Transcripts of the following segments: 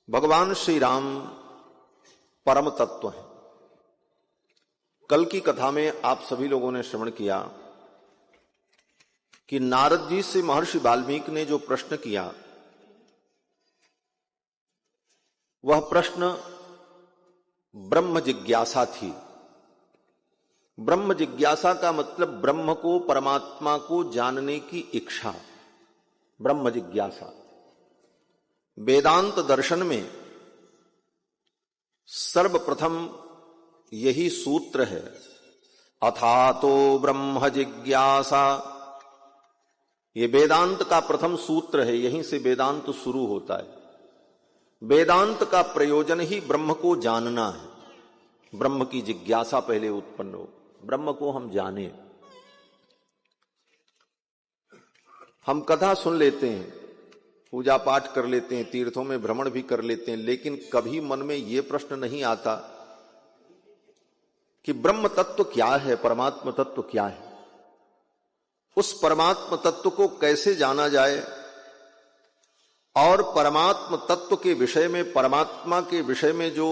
भगवान श्री राम परम तत्व है। कल की कथा में आप सभी लोगों ने श्रवण किया कि नारद जी से महर्षि वाल्मीकि ने जो प्रश्न किया वह प्रश्न ब्रह्म जिज्ञासा थी। ब्रह्म जिज्ञासा का मतलब ब्रह्म को, परमात्मा को जानने की इच्छा, ब्रह्म जिज्ञासा। वेदांत दर्शन में सर्वप्रथम यही सूत्र है, अथातो ब्रह्म जिज्ञासा। ये वेदांत का प्रथम सूत्र है, यहीं से वेदांत शुरू होता है। वेदांत का प्रयोजन ही ब्रह्म को जानना है। ब्रह्म की जिज्ञासा पहले उत्पन्न हो, ब्रह्म को हम जाने। हम कथा सुन लेते हैं, पूजा पाठ कर लेते हैं, तीर्थों में भ्रमण भी कर लेते हैं, लेकिन कभी मन में यह प्रश्न नहीं आता कि ब्रह्म तत्व क्या है, परमात्मा तत्व क्या है। उस परमात्मा तत्व को कैसे जाना जाए और परमात्मा तत्व के विषय में, परमात्मा के विषय में जो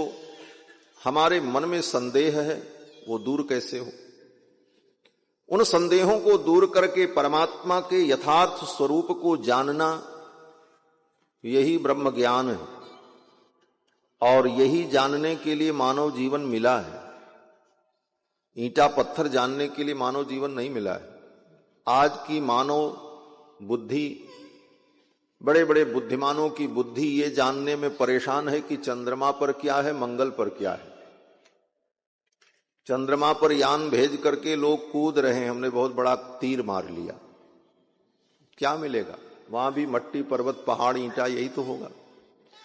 हमारे मन में संदेह है वो दूर कैसे हो। उन संदेहों को दूर करके परमात्मा के यथार्थ स्वरूप को जानना, यही ब्रह्म ज्ञान है। और यही जानने के लिए मानव जीवन मिला है। ईंटा पत्थर जानने के लिए मानव जीवन नहीं मिला है। आज की मानव बुद्धि, बड़े बड़े बुद्धिमानों की बुद्धि ये जानने में परेशान है कि चंद्रमा पर क्या है, मंगल पर क्या है। चंद्रमा पर यान भेज करके लोग कूद रहे हैं, हमने बहुत बड़ा तीर मार लिया, क्या मिलेगा? वहां भी मट्टी, पर्वत, पहाड़, ईंटा, यही तो होगा।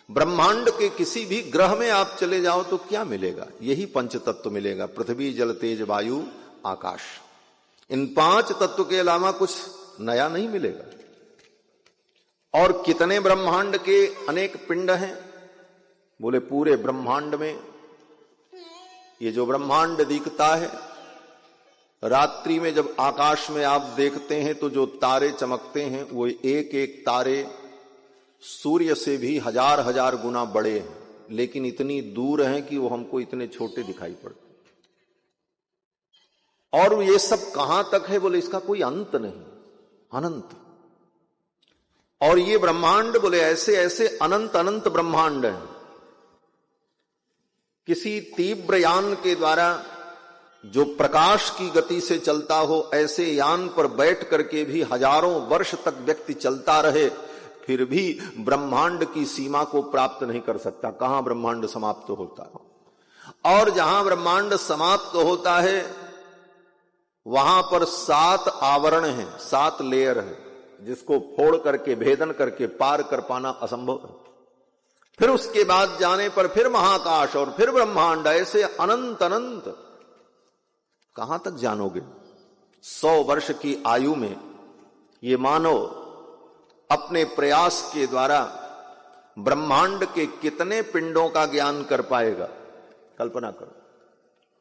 ब्रह्मांड के किसी भी ग्रह में आप चले जाओ तो क्या मिलेगा? यही पंच तत्व मिलेगा, पृथ्वी, जल, तेज, वायु, आकाश। इन पांच तत्व के अलावा कुछ नया नहीं मिलेगा। और कितने ब्रह्मांड के अनेक पिंड हैं? बोले पूरे ब्रह्मांड में ये जो ब्रह्मांड दिखता है, रात्रि में जब आकाश में आप देखते हैं तो जो तारे चमकते हैं वो एक एक तारे सूर्य से भी हजार हजार गुना बड़े हैं, लेकिन इतनी दूर हैं कि वो हमको इतने छोटे दिखाई पड़ते। और ये सब कहां तक है? बोले इसका कोई अंत नहीं, अनंत। और ये ब्रह्मांड बोले ऐसे ऐसे अनंत अनंत ब्रह्मांड हैं। किसी तीव्र यान के द्वारा जो प्रकाश की गति से चलता हो, ऐसे यान पर बैठ करके भी हजारों वर्ष तक व्यक्ति चलता रहे, फिर भी ब्रह्मांड की सीमा को प्राप्त नहीं कर सकता। कहां ब्रह्मांड समाप्त होता है। और जहां ब्रह्मांड समाप्त होता है वहां पर 7 आवरण हैं, 7 लेयर है, जिसको फोड़ करके, भेदन करके पार कर पाना असंभव है। फिर उसके बाद जाने पर फिर महाकाश और फिर ब्रह्मांड, ऐसे अनंत अनंत। कहां तक जानोगे? 100 वर्ष की आयु में ये मानव अपने प्रयास के द्वारा ब्रह्मांड के कितने पिंडों का ज्ञान कर पाएगा? कल्पना करो।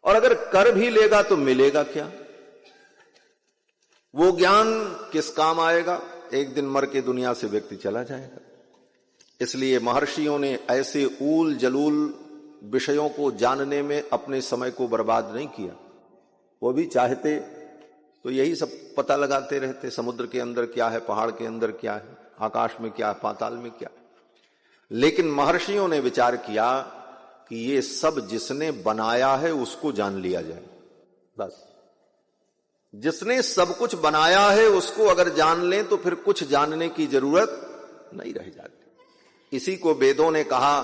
और अगर कर भी लेगा तो मिलेगा क्या? वो ज्ञान किस काम आएगा? एक दिन मर के दुनिया से व्यक्ति चला जाएगा। इसलिए महर्षियों ने ऐसे ऊल जलूल विषयों को जानने में अपने समय को बर्बाद नहीं किया। वो भी चाहते तो यही सब पता लगाते रहते, समुद्र के अंदर क्या है, पहाड़ के अंदर क्या है, आकाश में क्या, पाताल में क्या। लेकिन महर्षियों ने विचार किया कि ये सब जिसने बनाया है उसको जान लिया जाए। बस जिसने सब कुछ बनाया है उसको अगर जान लें तो फिर कुछ जानने की जरूरत नहीं रह जाती। इसी को वेदों ने कहा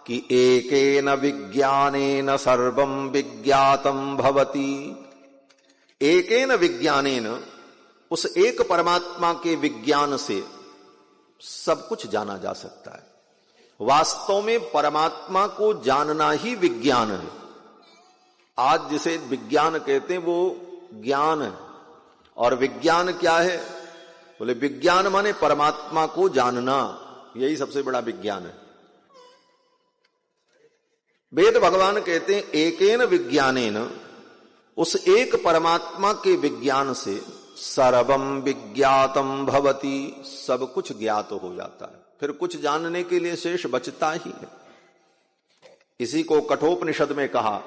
कि एकेन विज्ञानेन सर्वं विज्ञातम भवति। एकेन विज्ञानेन, उस एक परमात्मा के विज्ञान से सब कुछ जाना जा सकता है। वास्तव में परमात्मा को जानना ही विज्ञान है। आज जिसे विज्ञान कहते हैं वो ज्ञान है। और विज्ञान क्या है? बोले विज्ञान माने परमात्मा को जानना, यही सबसे बड़ा विज्ञान है। वेद भगवान कहते हैं एकेन विज्ञानेन, उस एक परमात्मा के विज्ञान से सर्वम विज्ञातम भवति, सब कुछ ज्ञात हो जाता है। फिर कुछ जानने के लिए शेष बचता ही है। इसी को कठोपनिषद में कहा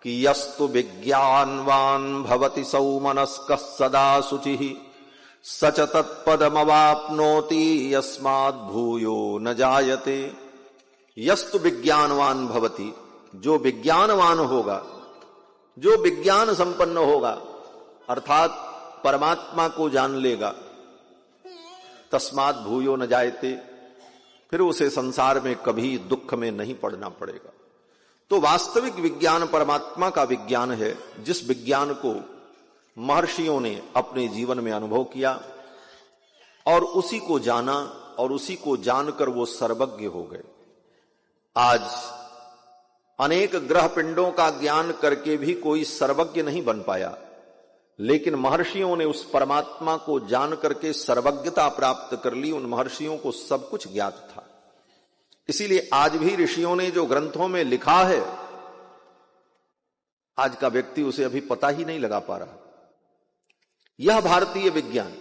कि यस्तु विज्ञानवान भवति सौमनस्कः सदा शुचिः सच तत्पदमवाप्नोति यस्माद् भूयो न जायते। यस्तु विज्ञानवान भवति, जो विज्ञानवान होगा, जो विज्ञान संपन्न होगा, अर्थात परमात्मा को जान लेगा, तस्मात् भूयो न जायते, फिर उसे संसार में कभी दुख में नहीं पड़ना पड़ेगा। तो वास्तविक विज्ञान परमात्मा का विज्ञान है, जिस विज्ञान को महर्षियों ने अपने जीवन में अनुभव किया और उसी को जाना और उसी को जानकर वो सर्वज्ञ हो गए। आज अनेक ग्रह पिंडों का ज्ञान करके भी कोई सर्वज्ञ नहीं बन पाया, लेकिन महर्षियों ने उस परमात्मा को जान करके सर्वज्ञता प्राप्त कर ली। उन महर्षियों को सब कुछ ज्ञात था। इसीलिए आज भी ऋषियों ने जो ग्रंथों में लिखा है, आज का व्यक्ति उसे अभी पता ही नहीं लगा पा रहा। यह भारतीय विज्ञान।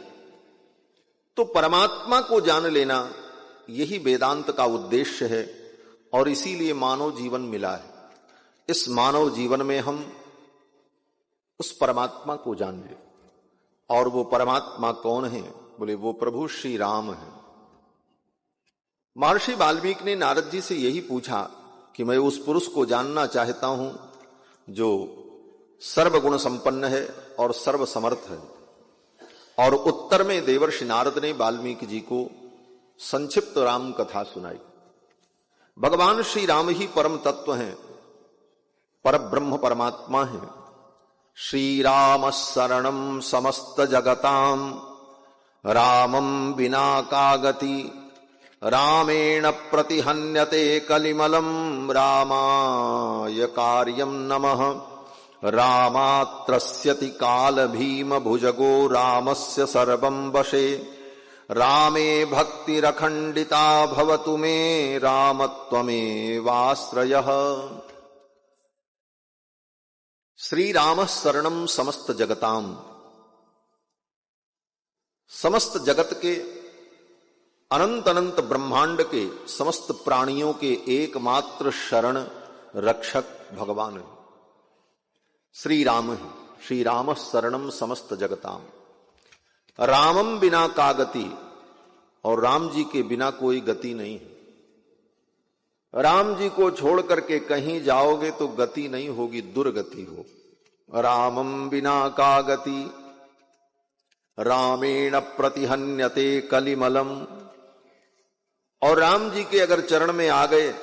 तो परमात्मा को जान लेना, यही वेदांत का उद्देश्य है और इसीलिए मानव जीवन मिला है। इस मानव जीवन में हम उस परमात्मा को जान ले। और वो परमात्मा कौन है? बोले वो प्रभु श्री राम है। महर्षि वाल्मीकि ने नारद जी से यही पूछा कि मैं उस पुरुष को जानना चाहता हूं जो सर्वगुण संपन्न है और सर्व समर्थ है। और उत्तर में देवर्षि नारद ने वाल्मीकि जी को संक्षिप्त राम कथा सुनाई। भगवान श्री राम ही परम तत्व हैं, परब्रह्म परमात्मा है। श्री राम शरणम समस्त जगताम रामम बिना का गति रामेण प्रतिहन्यते कलिमलम रामाय कार्यम नमः। रामात्रस्यति काल भीम भुजगो रामस्य सर्वं वशे रामे भक्तिरखंडिता भवतु मे रामत्वमेवाश्रयः। श्री राम शरणम समस्त जगताम, समस्त जगत के अनंत अनंत ब्रह्मांड के समस्त प्राणियों के एकमात्र शरण रक्षक भगवान है, श्री राम है। श्री राम शरणम समस्त जगताम। रामम बिना का गति, और राम जी के बिना कोई गति नहीं है। राम जी को छोड़ करके कहीं जाओगे तो गति नहीं होगी, दुर्गति हो। रामम बिना का गति रामेण प्रतिहन्यते कलिमलम। और राम जी के अगर चरण में आ गए,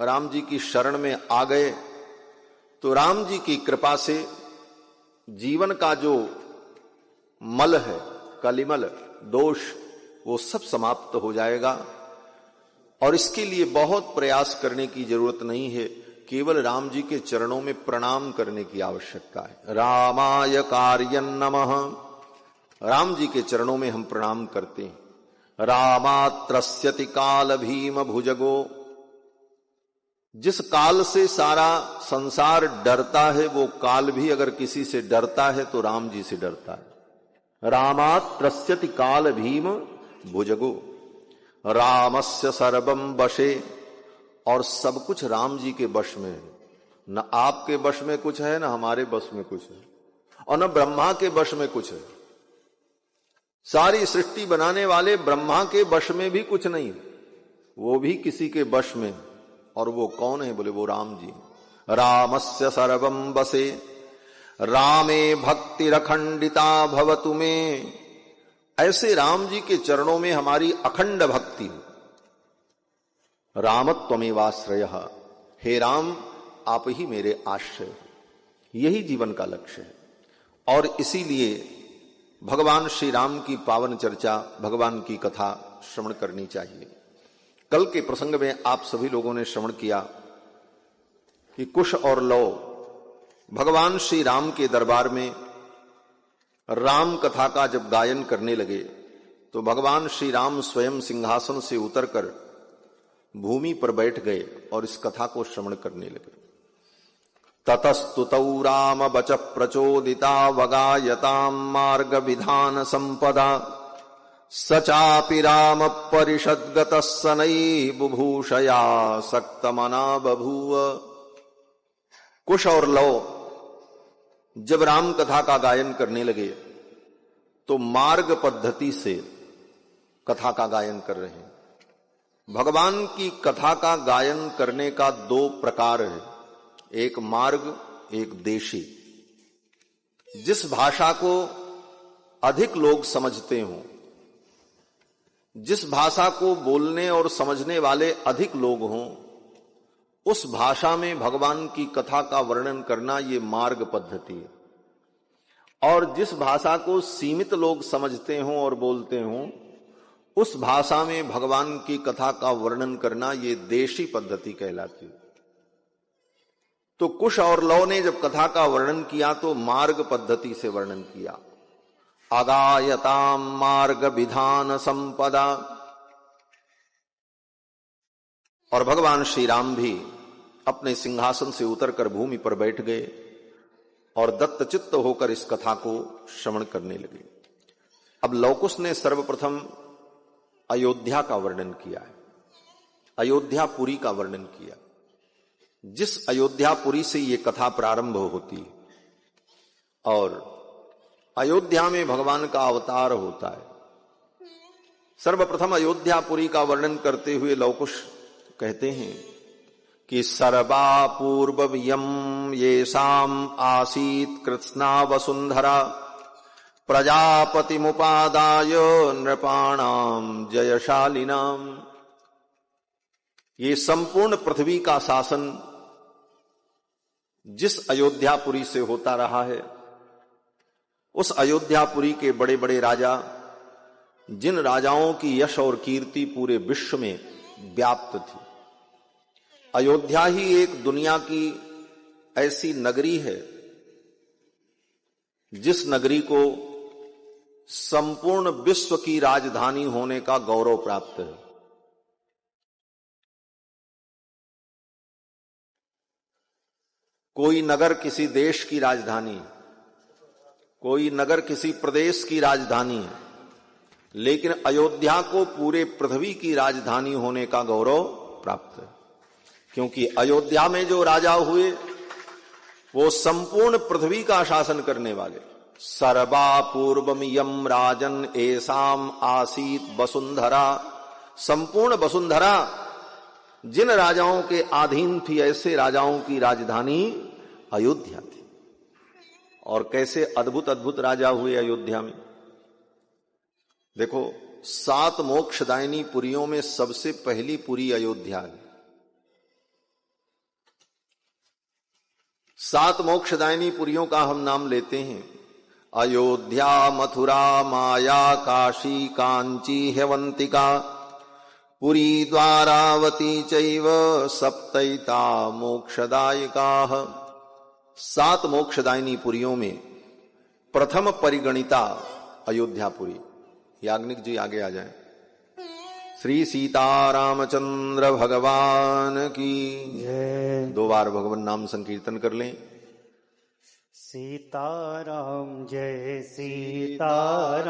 राम जी की शरण में आ गए, तो राम जी की कृपा से जीवन का जो मल है, कलिमल दोष, वो सब समाप्त हो जाएगा। और इसके लिए बहुत प्रयास करने की जरूरत नहीं है, केवल राम जी के चरणों में प्रणाम करने की आवश्यकता है। रामाय कार्यं नमः। राम जी के चरणों में हम प्रणाम करते हैं। रामात्रस्यति काल भीम भुजगो। जिस काल से सारा संसार डरता है, वो काल भी अगर किसी से डरता है तो राम जी से डरता है। रामात्रस्यति काल भीम भुजगो रामस्य सर्वं वशे। और सब कुछ राम जी के वश में है। न आपके वश में कुछ है, न हमारे वश में कुछ है, और न ब्रह्मा के वश में कुछ है। सारी सृष्टि बनाने वाले ब्रह्मा के वश में भी कुछ नहीं, वो भी किसी के वश में। और वो कौन है? बोले वो राम जी। रामस्य सर्वं वशे रामे भक्तिरखंडिता भवतु मे। ऐसे राम जी के चरणों में हमारी अखंड भक्ति हो। रामत्वमेवाश्रयः। हे राम, आप ही मेरे आश्रय हो। यही जीवन का लक्ष्य है। और इसीलिए भगवान श्री राम की पावन चर्चा, भगवान की कथा श्रवण करनी चाहिए। कल के प्रसंग में आप सभी लोगों ने श्रवण किया कि कुश और लौ भगवान श्री राम के दरबार में राम कथा का जब गायन करने लगे, तो भगवान श्री राम स्वयं सिंहासन से उतरकर भूमि पर बैठ गए और इस कथा को श्रवण करने लगे। ततस्तुतौ राम वच प्रचोदिता वगायताम मार्ग विधान संपदा सचापि राम परिषद्गतः सनई बुभूषया सक्तमना बभूव। कुश और लव जब राम कथा का गायन करने लगे तो मार्ग पद्धति से कथा का गायन कर रहे हैं। भगवान की कथा का गायन करने का दो प्रकार है, एक मार्ग, एक देशी। जिस भाषा को अधिक लोग समझते हों, जिस भाषा को बोलने और समझने वाले अधिक लोग हों, उस भाषा में भगवान की कथा का वर्णन करना ये मार्ग पद्धति है। और जिस भाषा को सीमित लोग समझते हों और बोलते हों, उस भाषा में भगवान की कथा का वर्णन करना ये देशी पद्धति कहलाती है। तो कुश और लव ने जब कथा का वर्णन किया तो मार्ग पद्धति से वर्णन किया। अगायताम मार्ग विधान संपदा। और भगवान श्री राम भी अपने सिंहासन से उतरकर भूमि पर बैठ गए और दत्तचित्त होकर इस कथा को श्रवण करने लगे। अब लवकुश ने सर्वप्रथम अयोध्या का वर्णन किया है, अयोध्यापुरी का वर्णन किया, जिस अयोध्यापुरी से ये कथा प्रारंभ होती है और अयोध्या में भगवान का अवतार होता है। सर्वप्रथम अयोध्यापुरी का वर्णन करते हुए लवकुश कहते हैं कि सर्वा पूर्वयम् येषाम् आसीत् कृत्स्ना वसुंधरा प्रजापतिमुपादाय नृपाणाम जयशालिनाम। ये संपूर्ण पृथ्वी का शासन जिस अयोध्यापुरी से होता रहा है, उस अयोध्यापुरी के बड़े बड़े राजा, जिन राजाओं की यश और कीर्ति पूरे विश्व में व्याप्त थी। अयोध्या ही एक दुनिया की ऐसी नगरी है जिस नगरी को संपूर्ण विश्व की राजधानी होने का गौरव प्राप्त है। कोई नगर किसी देश की राजधानी, कोई नगर किसी प्रदेश की राजधानी है, लेकिन अयोध्या को पूरे पृथ्वी की राजधानी होने का गौरव प्राप्त है। क्योंकि अयोध्या में जो राजा हुए वो संपूर्ण पृथ्वी का शासन करने वाले। सर्वा पूर्वमियम राजन एसाम आसीत वसुंधरा। संपूर्ण वसुंधरा जिन राजाओं के अधीन थी, ऐसे राजाओं की राजधानी अयोध्या थी। और कैसे अद्भुत अद्भुत राजा हुए अयोध्या में। देखो, 7 मोक्षदायिनी पुरियों में सबसे पहली पुरी अयोध्या है। 7 मोक्षदायिनी पुरियों का हम नाम लेते हैं। अयोध्या, मथुरा, माया, काशी, कांची, हेवंतिका, पुरी, द्वारावती चैव सप्तैता मोक्षदायिकाः। 7 मोक्षदायिनी पुरियों में प्रथम परिगणिता अयोध्यापुरी। याग्निक जी आगे आ जाएं। श्री सीतारामचंद्र भगवान की जय। 2 बार भगवान नाम संकीर्तन कर लें। सीताराम जय सीताराम,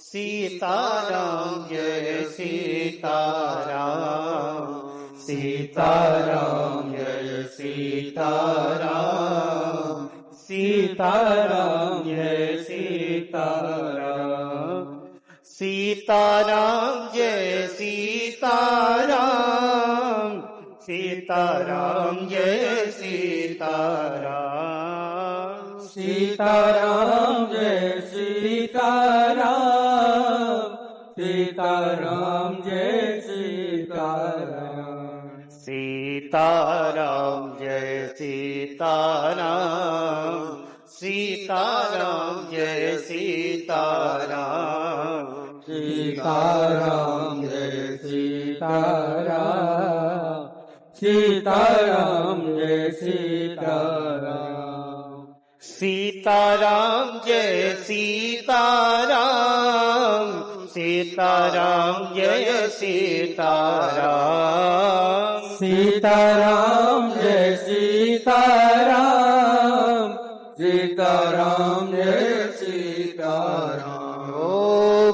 सीताराम जय सीताराम, सीताराम जय सीताराम, सीताराम जय सीताराम, सीताराम जय सीताराम, सीताराम जय सीताराम, सीताराम जय सीताराम, सीताराम जय सीताराम, सीताराम जय सीताराम, सीताराम जय सीताराम, सीताराम जय सीताराम, सीताराम जय सीताराम, सीताराम जय सीताराम, सीताराम जय सीताराम, सीताराम जय सीताराम, सीताराम जय सीताराम। ओ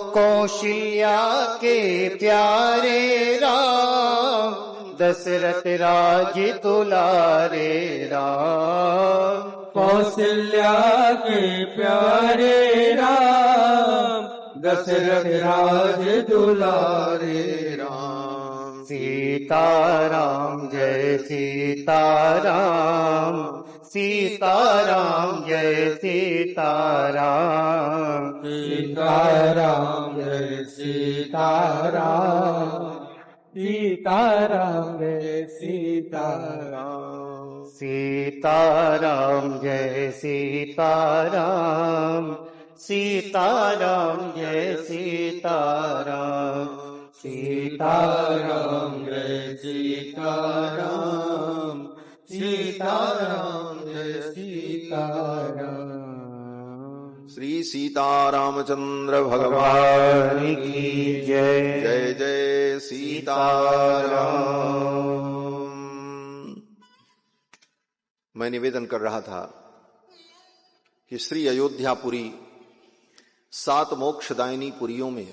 कौशल्या के प्यारे राम, दशरथ राज दुलारे राम। कौशल्या के प्यारे राम, दशरथ राज दुलारे राम। सीताराम जय सीताराम, सीताराम जय सीताराम। सीताराम जय सीताराम, सीताराम जय सीताराम। सीताराम जय सीताराम, सीताराम जय सीताराम। सीताराम जय सीताराम, सीताराम जय सीताराम। श्री सीतारामचंद्र भगवान की जय। जय जय सीताराम। मैं निवेदन कर रहा था कि श्री अयोध्यापुरी 7 मोक्षदायिनी पुरियों में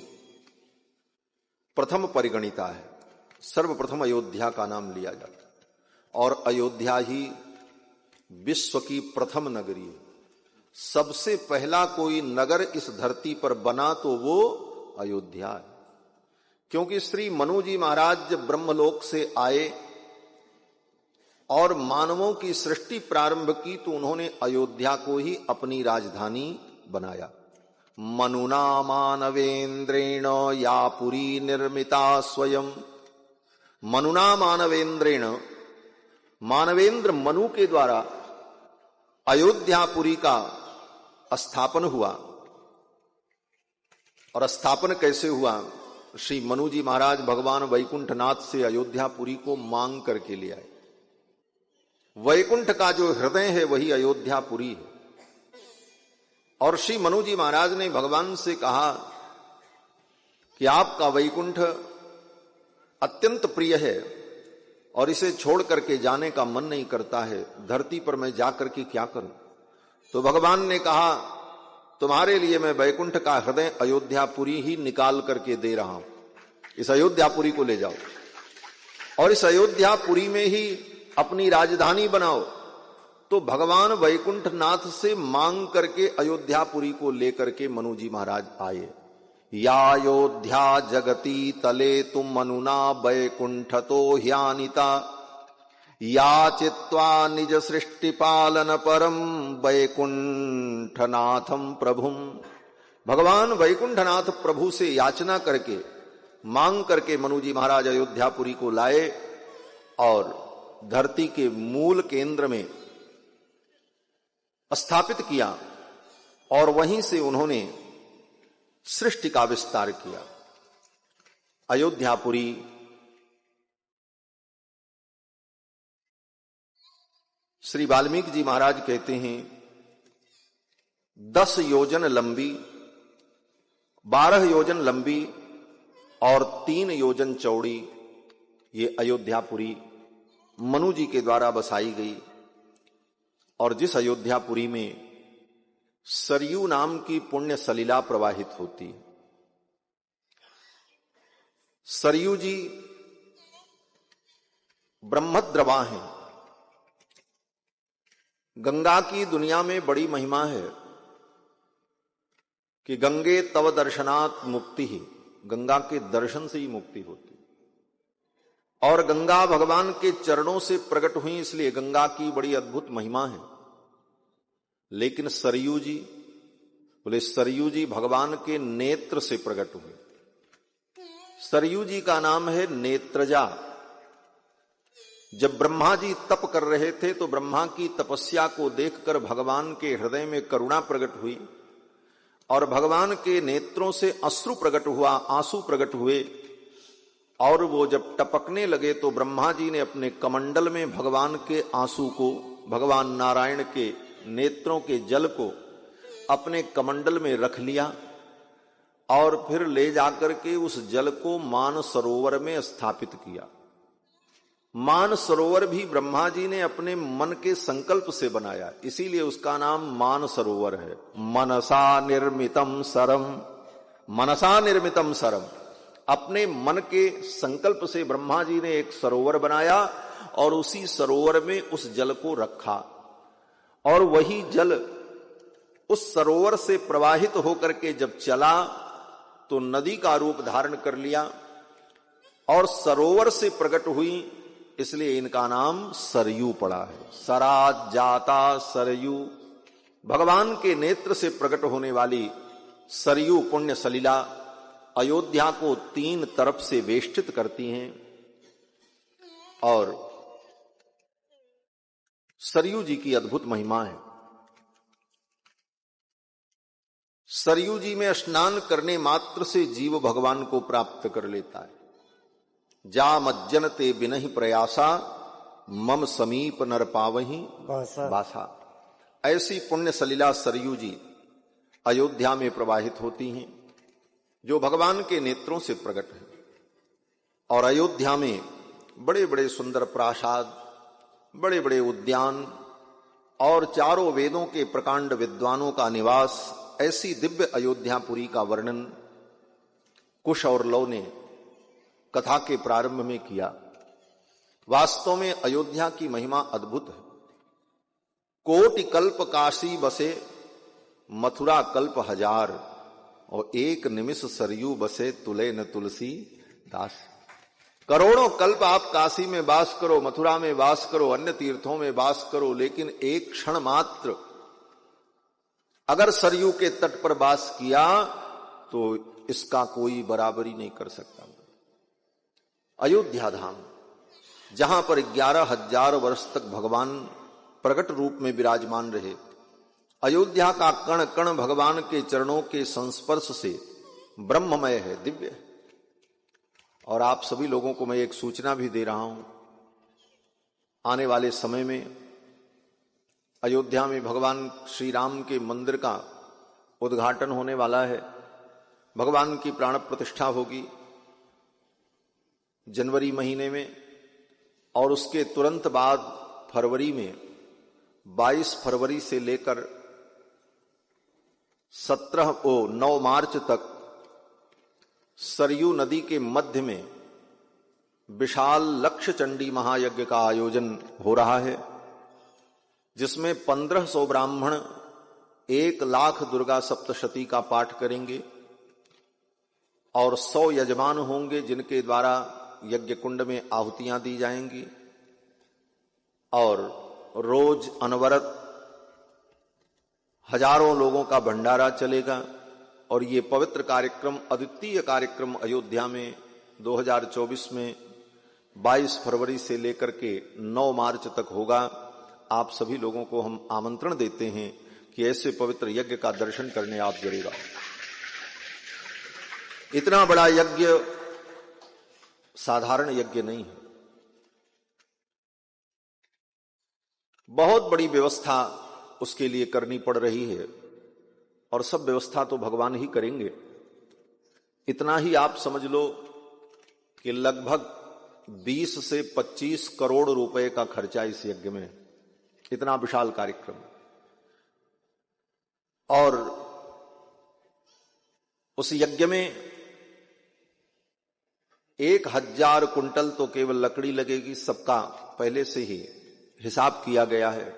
प्रथम परिगणिता है। सर्वप्रथम अयोध्या का नाम लिया जाता है और अयोध्या ही विश्व की प्रथम नगरी है। सबसे पहला कोई नगर इस धरती पर बना तो वो अयोध्या है, क्योंकि श्री मनु जी महाराज जब ब्रह्मलोक से आए और मानवों की सृष्टि प्रारंभ की तो उन्होंने अयोध्या को ही अपनी राजधानी बनाया। मनुना मानवेंद्रेण या पुरी निर्मिता स्वयं। मनुना मानवेंद्रेण, मानवेंद्र मनु के द्वारा अयोध्यापुरी का स्थापन हुआ। और स्थापन कैसे हुआ? श्री मनु जी महाराज भगवान वैकुंठनाथ से अयोध्यापुरी को मांग करके ले आए। वैकुंठ का जो हृदय है वही अयोध्यापुरी है। और श्री मनु जी महाराज ने भगवान से कहा कि आपका वैकुंठ अत्यंत प्रिय है और इसे छोड़ करके जाने का मन नहीं करता है, धरती पर मैं जाकर के क्या करूं? तो भगवान ने कहा तुम्हारे लिए मैं वैकुंठ का हृदय अयोध्यापुरी ही निकाल करके दे रहा हूं, इस अयोध्यापुरी को ले जाओ और इस अयोध्यापुरी में ही अपनी राजधानी बनाओ। तो भगवान वैकुंठनाथ से मांग करके अयोध्यापुरी को लेकर के मनु जी महाराज आए। या अयोध्या जगती तले तुम मनुना वैकुंठतो ह्यानिता, या चित्वा निज सृष्टि पालन परम वैकुंठनाथम प्रभुम। भगवान वैकुंठनाथ प्रभु से याचना करके मांग करके मनु जी महाराज अयोध्यापुरी को लाए और धरती के मूल केंद्र में स्थापित किया और वहीं से उन्होंने सृष्टि का विस्तार किया। अयोध्यापुरी श्री वाल्मीकि जी महाराज कहते हैं 10 योजन लंबी, 12 योजन लंबी और 3 योजन चौड़ी ये अयोध्यापुरी मनु जी के द्वारा बसाई गई। और जिस अयोध्यापुरी में सरयू नाम की पुण्य सलिला प्रवाहित होती है। सरयू जी ब्रह्मद्रवा हैं। गंगा की दुनिया में बड़ी महिमा है कि गंगे तव दर्शनात् मुक्ति ही, गंगा के दर्शन से ही मुक्ति होती। और गंगा भगवान के चरणों से प्रकट हुई, इसलिए गंगा की बड़ी अद्भुत महिमा है। लेकिन सरयू जी, बोले सरयू जी भगवान के नेत्र से प्रकट हुए। सरयू जी का नाम है नेत्रजा। जब ब्रह्मा जी तप कर रहे थे तो ब्रह्मा की तपस्या को देखकर भगवान के हृदय में करुणा प्रकट हुई और भगवान के नेत्रों से अश्रु प्रकट हुआ, आंसू प्रकट हुए। और वो जब टपकने लगे तो ब्रह्मा जी ने अपने कमंडल में भगवान के आंसू को, भगवान नारायण के नेत्रों के जल को अपने कमंडल में रख लिया और फिर ले जाकर के उस जल को मान सरोवर में स्थापित किया। मान सरोवर भी ब्रह्मा जी ने अपने मन के संकल्प से बनाया, इसीलिए उसका नाम मान सरोवर है। मनसा निर्मितम सरम मनसा निर्मितम सरम, अपने मन के संकल्प से ब्रह्मा जी ने एक सरोवर बनाया और उसी सरोवर में उस जल को रखा, और वही जल उस सरोवर से प्रवाहित होकर के जब चला तो नदी का रूप धारण कर लिया और सरोवर से प्रकट हुई, इसलिए इनका नाम सरयू पड़ा है। सराज जाता सरयू, भगवान के नेत्र से प्रकट होने वाली सरयू पुण्य सलिला अयोध्या को 3 तरफ से वेष्टित करती हैं। और सरयू जी की अद्भुत महिमा है। सरयू जी में स्नान करने मात्र से जीव भगवान को प्राप्त कर लेता है। जा मज्जन ते बिनहि प्रयासा, मम समीप नर पावही बासा। ऐसी पुण्य सलिला सरयू जी अयोध्या में प्रवाहित होती हैं, जो भगवान के नेत्रों से प्रकट है। और अयोध्या में बड़े बड़े सुंदर प्रासाद, बड़े बड़े उद्यान और चारों वेदों के प्रकांड विद्वानों का निवास, ऐसी दिव्य अयोध्यापुरी का वर्णन कुश और लव ने कथा के प्रारंभ में किया। वास्तव में अयोध्या की महिमा अद्भुत है। कोटि कल्प काशी बसे, मथुरा कल्प हजार, और एक निमिष सरयू बसे, तुले न तुलसी दास। करोड़ों कल्प आप काशी में वास करो, मथुरा में वास करो, अन्य तीर्थों में वास करो, लेकिन एक क्षण मात्र अगर सरयू के तट पर वास किया तो इसका कोई बराबरी नहीं कर सकता। अयोध्या धाम, जहां पर 11,000 वर्ष तक भगवान प्रकट रूप में विराजमान रहे, अयोध्या का कण कण भगवान के चरणों के संस्पर्श से ब्रह्ममय है, दिव्य है। और आप सभी लोगों को मैं एक सूचना भी दे रहा हूं, आने वाले समय में अयोध्या में भगवान श्री राम के मंदिर का उद्घाटन होने वाला है। भगवान की प्राण प्रतिष्ठा होगी जनवरी महीने में, और उसके तुरंत बाद फरवरी में 22 फरवरी से लेकर 9 मार्च तक सरयू नदी के मध्य में विशाल लक्ष्य चंडी महायज्ञ का आयोजन हो रहा है, जिसमें 1500 ब्राह्मण 1,00,000 दुर्गा सप्तशती का पाठ करेंगे और 100 यजमान होंगे, जिनके द्वारा यज्ञ कुंड में आहुतियां दी जाएंगी। और रोज अनवरत हजारों लोगों का भंडारा चलेगा। और ये पवित्र कार्यक्रम, अद्वितीय कार्यक्रम अयोध्या में 2024 में 22 फरवरी से लेकर के 9 मार्च तक होगा। आप सभी लोगों को हम आमंत्रण देते हैं कि ऐसे पवित्र यज्ञ का दर्शन करने आप जरूर आओ। इतना बड़ा यज्ञ साधारण यज्ञ नहीं है, बहुत बड़ी व्यवस्था उसके लिए करनी पड़ रही है, और सब व्यवस्था तो भगवान ही करेंगे। इतना ही आप समझ लो कि लगभग 20 से 25 करोड़ रुपए का खर्चा इस यज्ञ में, इतना विशाल कार्यक्रम। और उस यज्ञ में 1000 कुंटल तो केवल लकड़ी लगेगी, सबका पहले से ही हिसाब किया गया है।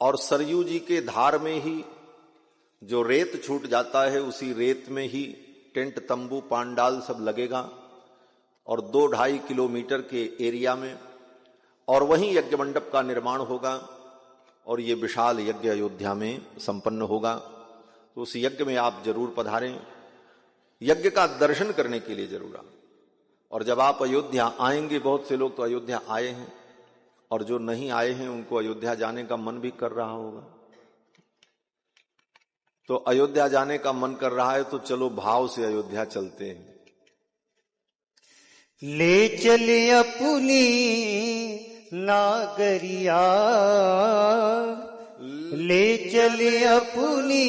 और सरयू जी के धार में ही जो रेत छूट जाता है, उसी रेत में ही टेंट, तंबू, पांडाल सब लगेगा, और 2-2.5 किलोमीटर के एरिया में, और वहीं यज्ञ मंडप का निर्माण होगा, और ये विशाल यज्ञ अयोध्या में संपन्न होगा। तो उस यज्ञ में आप जरूर पधारें, यज्ञ का दर्शन करने के लिए जरूर आए। और जब आप अयोध्या आएंगे, बहुत से लोग तो अयोध्या आए हैं, और जो नहीं आए हैं उनको अयोध्या जाने का मन भी कर रहा होगा। तो अयोध्या जाने का मन कर रहा है तो चलो भाव से अयोध्या चलते हैं। ले चले अपनी नागरिया, ले चले अपनी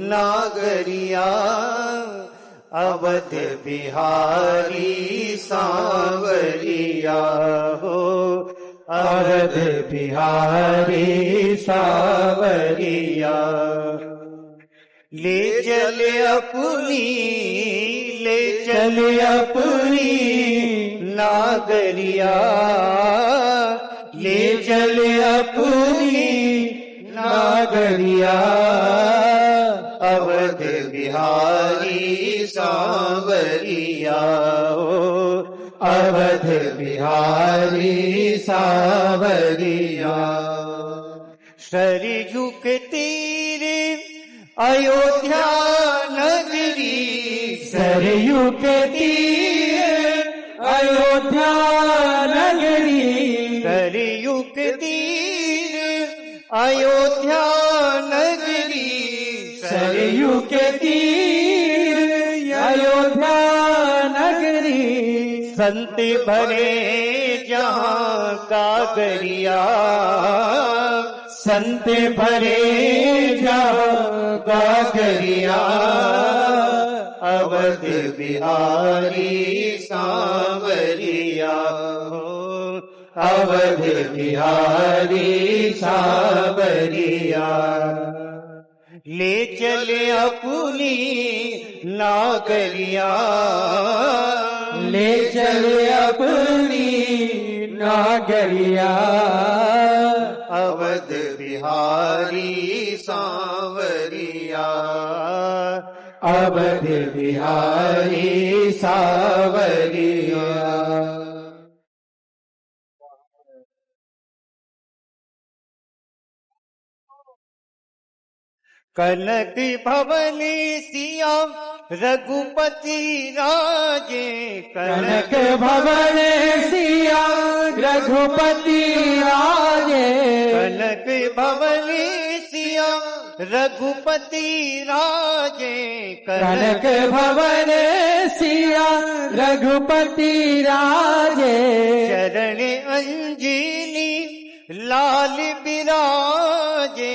नागरिया, अवध बिहारी सांवरिया हो, अवध बिहारी सांवरिया। ले चले अपनी, ले चले अपनी नागरिया, ले चले अपनी नागरिया। अवध बिहारी सांवरिया, अवध बिहारी सांवरिया। सरयू के तीरे अयोध्या नगरी, सरयू के तीरे अयोध्या नगरी, सरयू के तीरे अयोध्या नगरी, सरयू के तीरे अयोध्या नगरी। संत भरे जहाँ कागरिया, संत भरे जहाँ कागरिया। अवध बिहारी सांवरिया, अवध बिहारी सांवरिया। ले चले अपनी नागरिया, ले चले अपनी नागरिया। अवध बिहारी सांवरिया, अवध बिहारी सांवरिया। कनक भवन सिया रघुपति राजे, कनक भवन सिया रघुपति राजे, कनक भवन सिया रघुपति राजे, कनक भवन सिया रघुपति राजे। चरण अंजलि लाल बिराजे,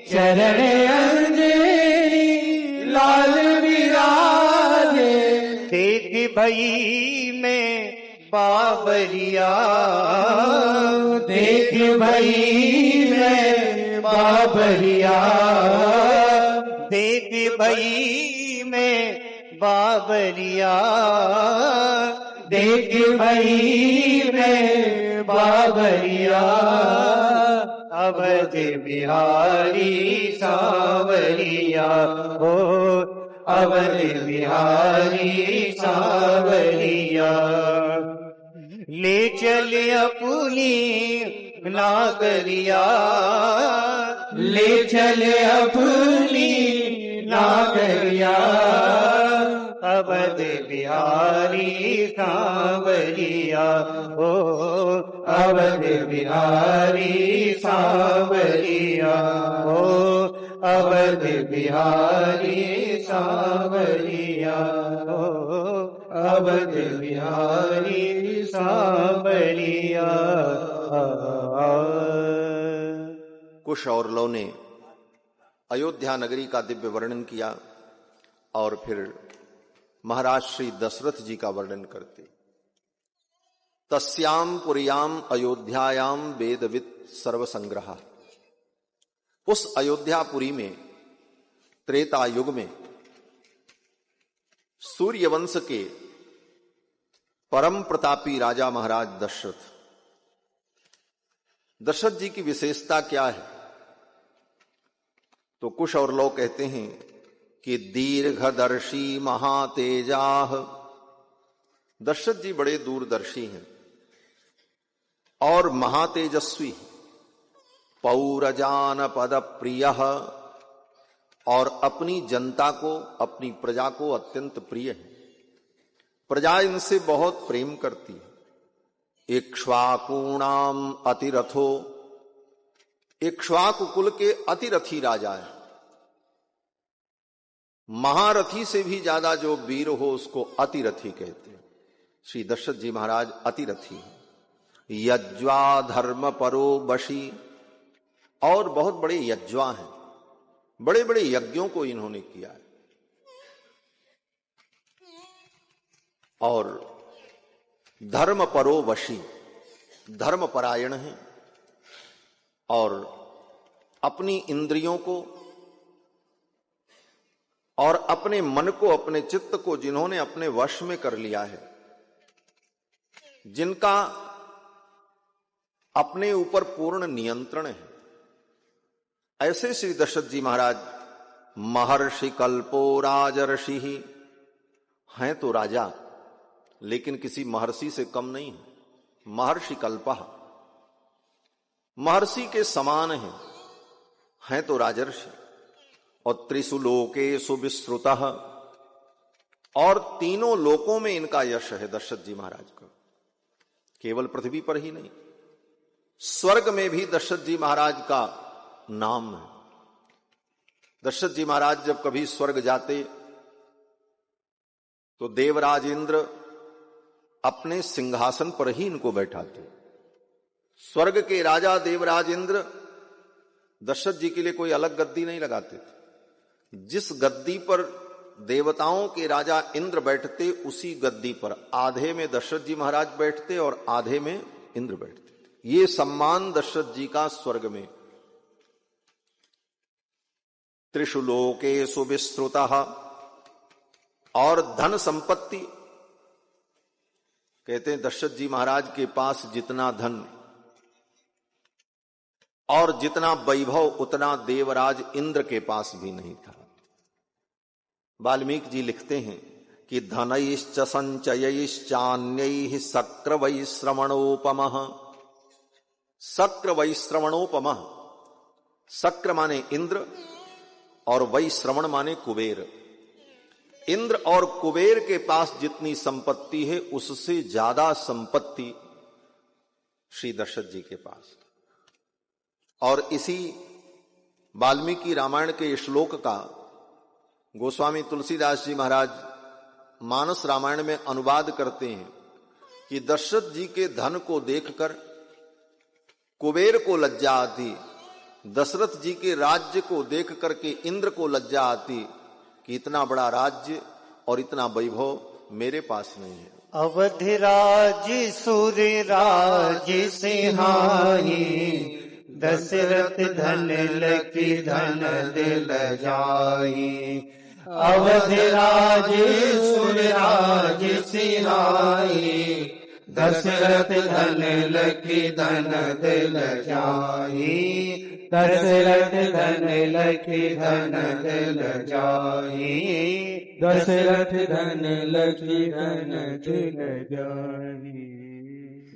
चरण अंजलि लाल बिराजे। देख भई में बाबरिया, देख भई में बाबरिया, देख भई में बाबरिया, देख भई में बाबरिया। अवध बिहारी सांवरिया, हो अवध बिहारी सांवरिया। ले चले अपनी नागरिया, ले चले अपनी नागरिया। अवध बिहारी सांवरिया, हो अवध बिहारी सांवरिया, हो अवध बिहारी सांवरिया, हो अवध बिहारी सांवरिया। कुश और लौ ने अयोध्या नगरी का दिव्य वर्णन किया और फिर महाराज श्री दशरथ जी का वर्णन करते। तस्याम पुरियाम अयोध्यायाम वेदविद सर्वसंग्रह। उस अयोध्यापुरी में त्रेता युग में सूर्यवंश के परम प्रतापी राजा महाराज दशरथ, दशरथ जी की विशेषता क्या है? तो कुश और लौ कहते हैं कि दीर्घदर्शी महातेजाह। दशरथ जी बड़े दूरदर्शी हैं और महातेजस्वी, पौरजान पद प्रिय, और अपनी जनता को, अपनी प्रजा को अत्यंत प्रिय है। प्रजा इनसे बहुत प्रेम करती है। इक्ष्वाकूणाम अतिरथो, इक्ष्वाकु कुल के अतिरथी राजा है। महारथी से भी ज्यादा जो वीर हो उसको अतिरथी कहते हैं। श्री दशरथ जी महाराज अतिरथी हैं। यज्वा धर्म परो बशी, और बहुत बड़े यज्वा हैं, बड़े बड़े यज्ञों को इन्होंने किया है। और धर्म परो वशी, धर्म परायण है और अपनी इंद्रियों को और अपने मन को, अपने चित्त को जिन्होंने अपने वश में कर लिया है, जिनका अपने ऊपर पूर्ण नियंत्रण है, ऐसे श्री दशरथ जी महाराज महर्षि कल्पो राजर्षि ही हैं, तो राजा लेकिन किसी महर्षि से कम नहीं है। महर्षि कल्पः, महर्षि के समान हैं तो राजर्षि। और त्रिषु लोकेषु विस्तृतः, और तीनों लोकों में इनका यश है दशरथ जी महाराज का, केवल पृथ्वी पर ही नहीं, स्वर्ग में भी दशरथ जी महाराज का नाम है। दशरथ जी महाराज जब कभी स्वर्ग जाते तो देवराज इंद्र अपने सिंहासन पर ही इनको बैठाते। स्वर्ग के राजा देवराज इंद्र दशरथ जी के लिए कोई अलग गद्दी नहीं लगाते थे। जिस गद्दी पर देवताओं के राजा इंद्र बैठते, उसी गद्दी पर आधे में दशरथ जी महाराज बैठते और आधे में इंद्र बैठते। ये सम्मान दशरथ जी का स्वर्ग में। त्रिषु लोकेषु विस्तृतः, और धन संपत्ति, कहते हैं दशरथ जी महाराज के पास जितना धन और जितना वैभव उतना देवराज इंद्र के पास भी नहीं था। वाल्मीकि जी लिखते हैं कि धनैश्च संचयैश्चान्यैः शक्र वैश्रवणोपमः। शक्र वैश्रवणोपमः, शक्र माने इंद्र और वैश्रवण माने कुबेर। इंद्र और कुबेर के पास जितनी संपत्ति है उससे ज्यादा संपत्ति श्री दशरथ जी के पास। और इसी वाल्मीकि रामायण के श्लोक का गोस्वामी तुलसीदास जी महाराज मानस रामायण में अनुवाद करते हैं कि दशरथ जी के धन को देखकर कुबेर को लज्जा आती, दशरथ जी के राज्य को देख करके इंद्र को लज्जा आती कि इतना बड़ा राज्य और इतना वैभव मेरे पास नहीं है। अवधिराज सूर्यराज सिंहाही, दशरथ धन लकी धन दिल जाई। अवधिराज सूर्यराज सिंहाही, दशरथ धन लकी धन दिल जाई। दशरथ धन लकी धन दिल जाई। दशरथ धन लकी धन दिल जाई।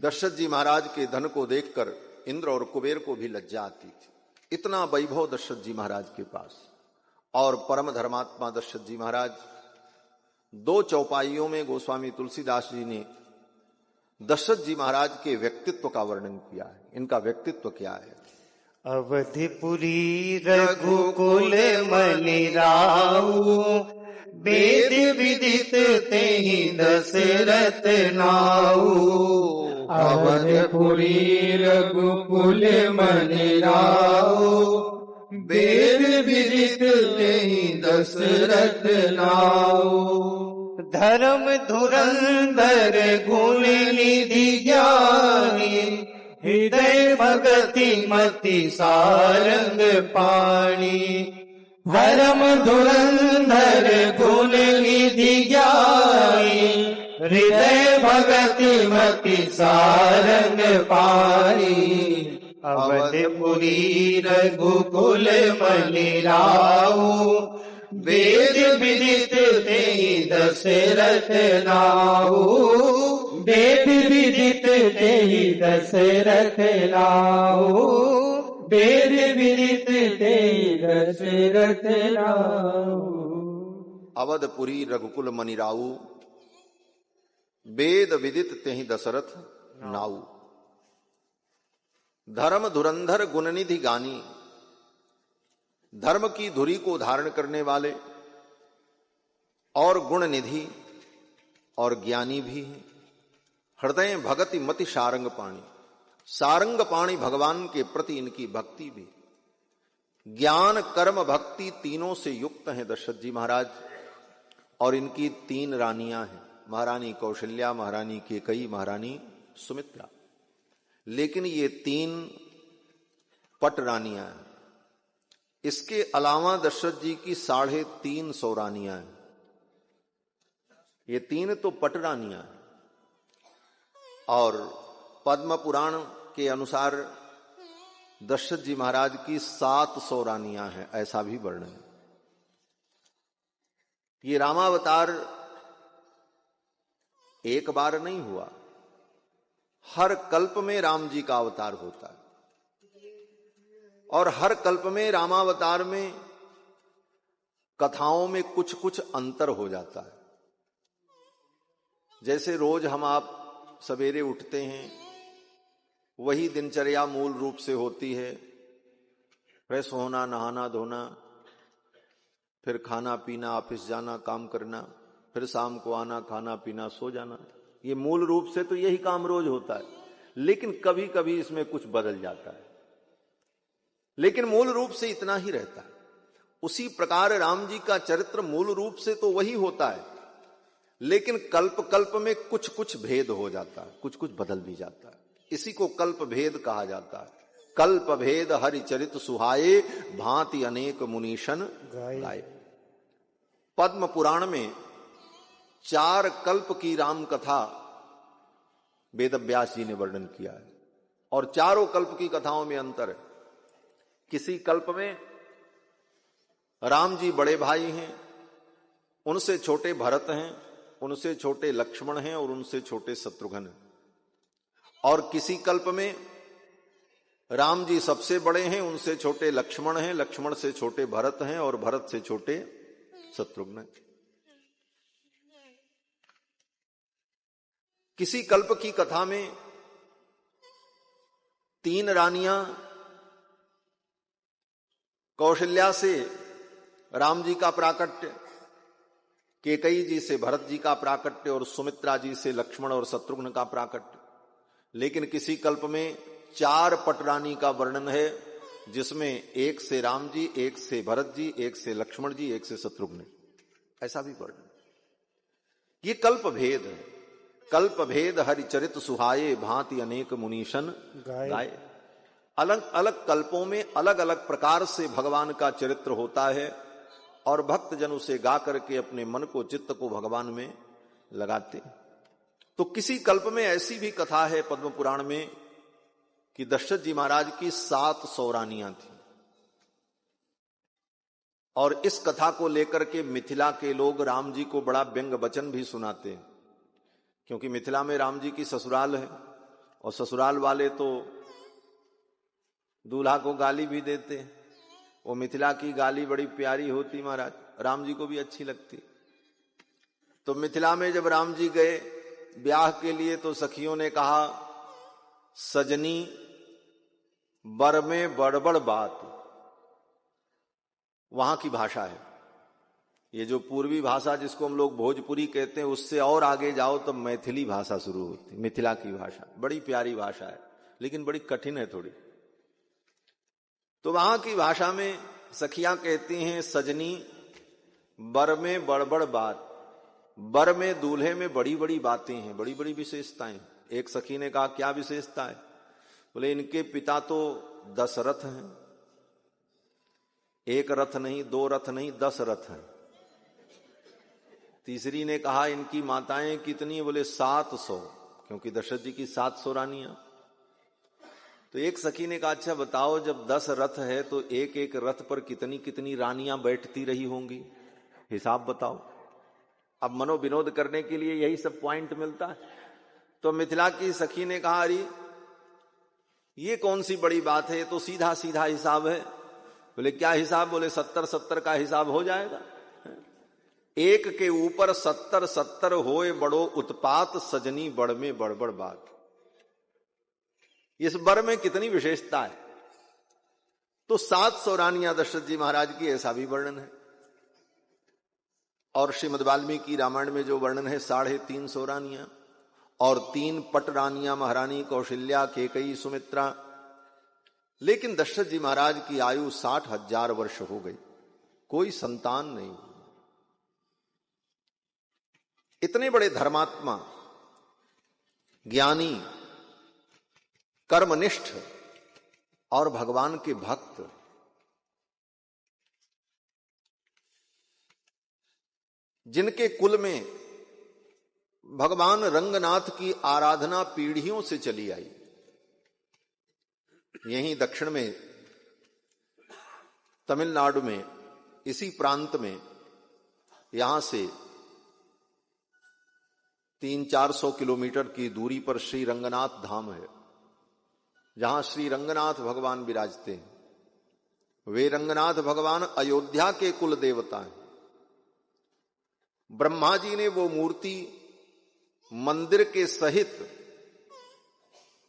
दशरथ जी महाराज के धन को देखकर इंद्र और कुबेर को भी लज्जा आती थी। इतना वैभव दशरथ जी महाराज के पास। और परम धर्मात्मा दशरथ जी महाराज, दो चौपाइयों में गोस्वामी तुलसीदास जी ने दशरथ जी महाराज के व्यक्तित्व का वर्णन किया है। इनका व्यक्तित्व क्या है? अवधिपुरी रघुकुल मनि राऊ, वेद विदित तेहि दशरथ नाऊ। अवधपुरी रघुकुल मनि राऊ, वेद विदित तेहि दशरथ नाऊ। धर्म धुरंधर गुण निधि ज्ञानी, हृदय भगति मति सारंग पाणी। धर्म धुरंधर गुण निधि ज्ञानी, हृदय भगति मति सारंग पाणी। अवधपुरी रघुकुल मनि राऊ, वेद विदित तेहि दशरथ नाऊ। वेद विदित तेहि दशरथ नाऊ। वेद विदित तेहि दशरथ नाऊ। अवधपुरी रघुकुल मनि राऊ, वेद विदित तेहि दशरथ नाऊ। धर्म धुरंधर गुणनिधि गानी, धर्म की धुरी को धारण करने वाले और गुण निधि और ज्ञानी भी हैं। हृदय भगति मति सारंग पाणी, सारंग पाणी भगवान के प्रति इनकी भक्ति भी। ज्ञान कर्म भक्ति तीनों से युक्त हैं दशरथ जी महाराज। और इनकी तीन रानियां हैं, महारानी कौशल्या, महारानी केकई, महारानी सुमित्रा। लेकिन ये तीन पट रानियां हैं। इसके अलावा दशरथ जी की 350 रानियां हैं। ये 3 तो पट रानियां हैं, और पद्म पुराण के अनुसार दशरथ जी महाराज की 700 रानियां हैं, ऐसा भी वर्णन है। ये रामावतार एक बार नहीं हुआ, हर कल्प में राम जी का अवतार होता है, और हर कल्प में रामावतार में कथाओं में कुछ कुछ अंतर हो जाता है। जैसे रोज हम आप सवेरे उठते हैं, वही दिनचर्या मूल रूप से होती है, फ्रेश होना, नहाना धोना, फिर खाना पीना, ऑफिस जाना, काम करना, फिर शाम को आना, खाना पीना, सो जाना। ये मूल रूप से तो यही काम रोज होता है, लेकिन कभी कभी इसमें कुछ बदल जाता है, लेकिन मूल रूप से इतना ही रहता है। उसी प्रकार राम जी का चरित्र मूल रूप से तो वही होता है, लेकिन कल्प कल्प में कुछ कुछ भेद हो जाता है, कुछ कुछ बदल भी जाता है। इसी को कल्प भेद कहा जाता है। कल्प भेद हरि चरित सुहाए, भांति अनेक मुनीशन गाए। पद्म पुराण में 4 कल्प की राम कथा वेदव्यास जी ने वर्णन किया है, और चारों कल्प की कथाओं में अंतर है। किसी कल्प में राम जी बड़े भाई हैं, उनसे छोटे भरत हैं, उनसे छोटे लक्ष्मण हैं, और उनसे छोटे शत्रुघ्न हैं। और किसी कल्प में राम जी सबसे बड़े हैं, उनसे छोटे लक्ष्मण हैं, लक्ष्मण से छोटे भरत हैं, और भरत से छोटे शत्रुघ्न हैं। किसी कल्प की कथा में 3 रानियां कौशल्या से राम जी का प्राकट्य, केकई जी से भरत जी का प्राकट्य, और सुमित्रा जी से लक्ष्मण और शत्रुघ्न का प्राकट्य। लेकिन किसी कल्प में 4 पटरानी का वर्णन है, जिसमें एक से राम जी, एक से भरत जी, एक से लक्ष्मण जी, एक से शत्रुघ्न, ऐसा भी वर्णन। ये कल्प भेद है। कल्प भेद हरि चरित सुहाए, भांति अनेक मुनीशन गाए। अलग अलग कल्पों में अलग अलग प्रकार से भगवान का चरित्र होता है, और भक्त जन उसे गा करके अपने मन को, चित्त को भगवान में लगाते। तो किसी कल्प में ऐसी भी कथा है पद्म पुराण में कि दशरथ जी महाराज की 700 रानियां थी, और इस कथा को लेकर के मिथिला के लोग राम जी को बड़ा व्यंग वचन भी सुनाते हैं, क्योंकि मिथिला में राम जी की ससुराल है, और ससुराल वाले तो दूल्हा को गाली भी देते हैं। वो मिथिला की गाली बड़ी प्यारी होती महाराज, राम जी को भी अच्छी लगती। तो मिथिला में जब राम जी गए ब्याह के लिए, तो सखियों ने कहा, सजनी बर में बड़बड़ बात। वहां की भाषा है ये, जो पूर्वी भाषा जिसको हम लोग भोजपुरी कहते हैं, उससे और आगे जाओ तो मैथिली भाषा शुरू होती। मिथिला की भाषा बड़ी प्यारी भाषा है, लेकिन बड़ी कठिन है थोड़ी। तो वहां की भाषा में सखियां कहती हैं, सजनी बर में बड़बड़ बात। बर में, दूल्हे में बड़ी बड़ी बातें हैं, बड़ी बड़ी विशेषताएं। एक सखी ने कहा, क्या विशेषता है? बोले, इनके पिता तो 10 रथ हैं। 1 रथ नहीं, 2 रथ नहीं, 10 रथ हैं। तीसरी ने कहा, इनकी माताएं कितनी? बोले 700, क्योंकि दशरथ जी की 700 रानियां। तो एक सखी ने कहा, अच्छा बताओ, जब 10 रथ है तो एक एक रथ पर कितनी कितनी रानियां बैठती रही होंगी, हिसाब बताओ। अब मनोविनोद करने के लिए यही सब पॉइंट मिलता है। तो मिथिला की सखी ने कहा, अरे ये कौन सी बड़ी बात है, ये तो सीधा सीधा हिसाब है। बोले, क्या हिसाब? बोले 70-70 का हिसाब हो जाएगा। एक के ऊपर 70-70 होए बड़ो उत्पात, सजनी बड़ में बड़बड़ बात। इस बर में कितनी विशेषता है। तो 700 रानियां दशरथ जी महाराज की, ऐसा भी वर्णन है। और श्रीमद् वाल्मीकि रामायण में जो वर्णन है 350 रानियां, और 3 पट रानियां, महारानी कौशल्या, केकई, सुमित्रा। लेकिन दशरथ जी महाराज की आयु 60,000 वर्ष हो गई, कोई संतान नहीं। इतने बड़े धर्मात्मा, ज्ञानी, कर्मनिष्ठ और भगवान के भक्त, जिनके कुल में भगवान रंगनाथ की आराधना पीढ़ियों से चली आई। यहीं दक्षिण में तमिलनाडु में इसी प्रांत में यहां से 300-400 किलोमीटर की दूरी पर श्री रंगनाथ धाम है, जहां श्री रंगनाथ भगवान विराजते हैं। वे रंगनाथ भगवान अयोध्या के कुल देवता हैं। ब्रह्मा जी ने वो मूर्ति मंदिर के सहित,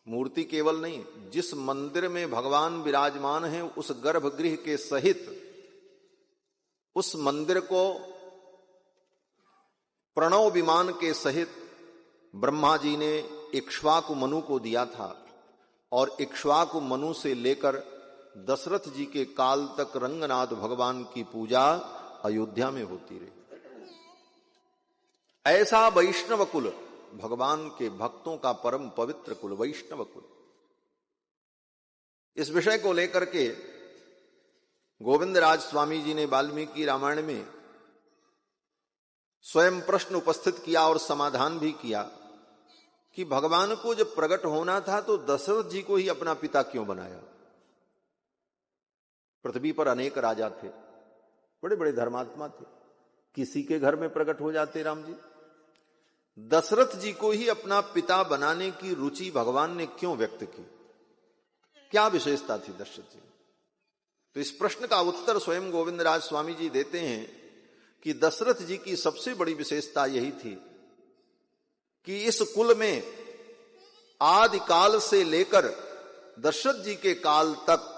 मूर्ति केवल नहीं, जिस मंदिर में भगवान विराजमान हैं उस गर्भगृह के सहित उस मंदिर को प्रणव विमान के सहित ब्रह्मा जी ने इक्ष्वाकु मनु को दिया था, और इक्ष्वाकु मनु से लेकर दशरथ जी के काल तक रंगनाथ भगवान की पूजा अयोध्या में होती रही। ऐसा वैष्णव कुल, भगवान के भक्तों का परम पवित्र कुल वैष्णव कुल। इस विषय को लेकर के गोविंदराज स्वामी जी ने वाल्मीकि रामायण में स्वयं प्रश्न उपस्थित किया और समाधान भी किया कि भगवान को जब प्रकट होना था तो दशरथ जी को ही अपना पिता क्यों बनाया। पृथ्वी पर अनेक राजा थे, बड़े बड़े धर्मात्मा थे, किसी के घर में प्रकट हो जाते राम जी। दशरथ जी को ही अपना पिता बनाने की रुचि भगवान ने क्यों व्यक्त की? क्या विशेषता थी दशरथ जी? तो इस प्रश्न का उत्तर स्वयं गोविंदराज स्वामी जी देते हैं कि दशरथ जी की सबसे बड़ी विशेषता यही थी कि इस कुल में आदिकाल से लेकर दशरथ जी के काल तक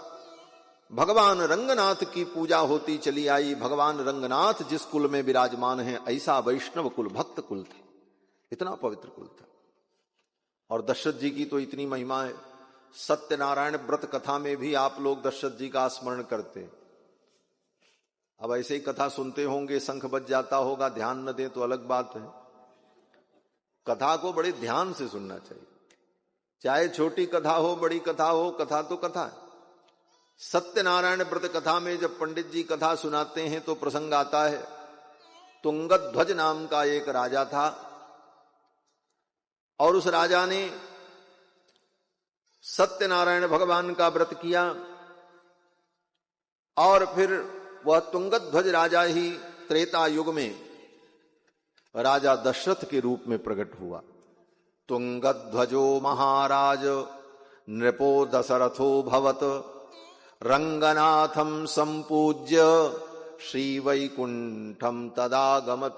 भगवान रंगनाथ की पूजा होती चली आई। भगवान रंगनाथ जिस कुल में विराजमान है, ऐसा वैष्णव कुल, भक्त कुल था, इतना पवित्र कुल था। और दशरथ जी की तो इतनी महिमा है, सत्यनारायण व्रत कथा में भी आप लोग दशरथ जी का स्मरण करते हैं। अब ऐसे ही कथा सुनते होंगे, शंख बज जाता होगा, ध्यान न दे तो अलग बात है। कथा को बड़े ध्यान से सुनना चाहिए, चाहे छोटी कथा हो बड़ी कथा हो, कथा तो कथा है। सत्यनारायण व्रत कथा में जब पंडित जी कथा सुनाते हैं तो प्रसंग आता है, तुंगध्वज नाम का एक राजा था और उस राजा ने सत्यनारायण भगवान का व्रत किया और फिर वह तुंगध्वज राजा ही त्रेता युग में राजा दशरथ के रूप में प्रकट हुआ। तुंगध्वजो महाराज नृपो दशरथो भवत रंगनाथम संपूज्य श्री वैकुंठम तदागमत।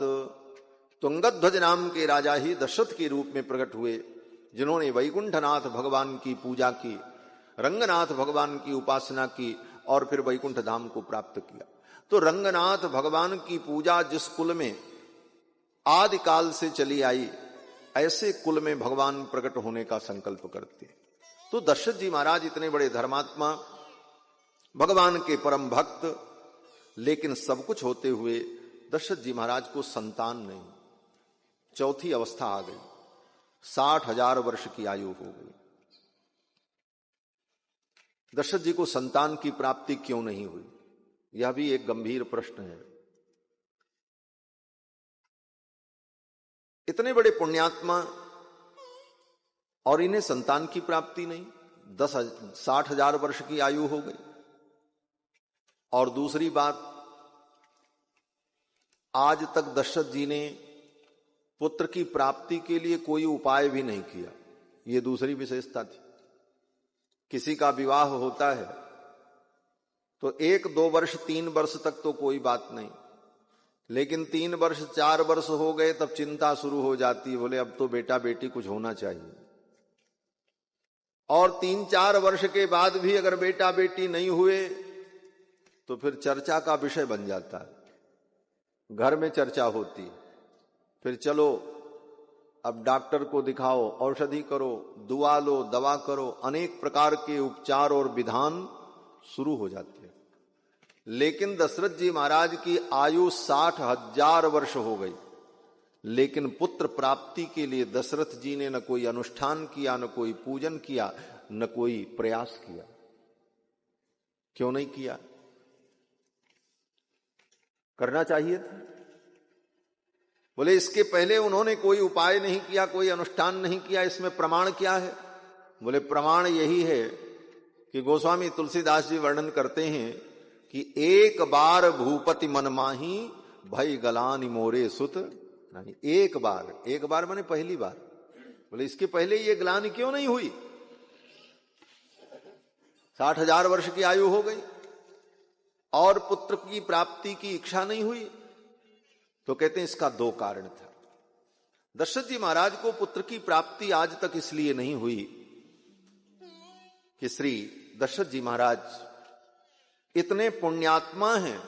तुंगध्वज नाम के राजा ही दशरथ के रूप में प्रकट हुए, जिन्होंने वैकुंठनाथ भगवान की पूजा की, रंगनाथ भगवान की उपासना की और फिर वैकुंठ धाम को प्राप्त किया। तो रंगनाथ भगवान की पूजा जिस कुल में आदिकाल से चली आई, ऐसे कुल में भगवान प्रकट होने का संकल्प करते हैं। तो दशरथ जी महाराज इतने बड़े धर्मात्मा, भगवान के परम भक्त, लेकिन सब कुछ होते हुए दशरथ जी महाराज को संतान नहीं। चौथी अवस्था आ गई, 60,000 वर्ष की आयु हो गई। दशरथ जी को संतान की प्राप्ति क्यों नहीं हुई, यह भी एक गंभीर प्रश्न है। इतने बड़े पुण्यात्मा और इन्हें संतान की प्राप्ति नहीं, 60,000 वर्ष की आयु हो गई। और दूसरी बात, आज तक दशरथ जी ने पुत्र की प्राप्ति के लिए कोई उपाय भी नहीं किया, ये दूसरी विशेषता थी। किसी का विवाह होता है तो 1-2 वर्ष 3 वर्ष तक तो कोई बात नहीं, लेकिन 3 वर्ष 4 वर्ष हो गए तब चिंता शुरू हो जाती है, बोले अब तो बेटा बेटी कुछ होना चाहिए। और 3-4 वर्ष के बाद भी अगर बेटा बेटी नहीं हुए तो फिर चर्चा का विषय बन जाता है, घर में चर्चा होती है। फिर चलो अब डॉक्टर को दिखाओ, औषधि करो, दुआ लो, दवा करो, अनेक प्रकार के उपचार और विधान शुरू हो जाते हैं। लेकिन दशरथ जी महाराज की आयु 60,000 वर्ष हो गई, लेकिन पुत्र प्राप्ति के लिए दशरथ जी ने न कोई अनुष्ठान किया, न कोई पूजन किया, न कोई प्रयास किया। क्यों नहीं किया? करना चाहिए था। बोले इसके पहले उन्होंने कोई उपाय नहीं किया, कोई अनुष्ठान नहीं किया, इसमें प्रमाण क्या है? बोले प्रमाण यही है कि गोस्वामी तुलसीदास जी वर्णन करते हैं कि एक बार भूपति मन माही भई गलानि मोरे सुत नहीं। एक बार माने पहली बार। बोले इसके पहले ये ग्लानि क्यों नहीं हुई? 60,000 वर्ष की आयु हो गई और पुत्र की प्राप्ति की इच्छा नहीं हुई। तो कहते हैं इसका 2 कारण था। दशरथ जी महाराज को पुत्र की प्राप्ति आज तक इसलिए नहीं हुई कि श्री दशरथ जी महाराज इतने पुण्यात्मा हैं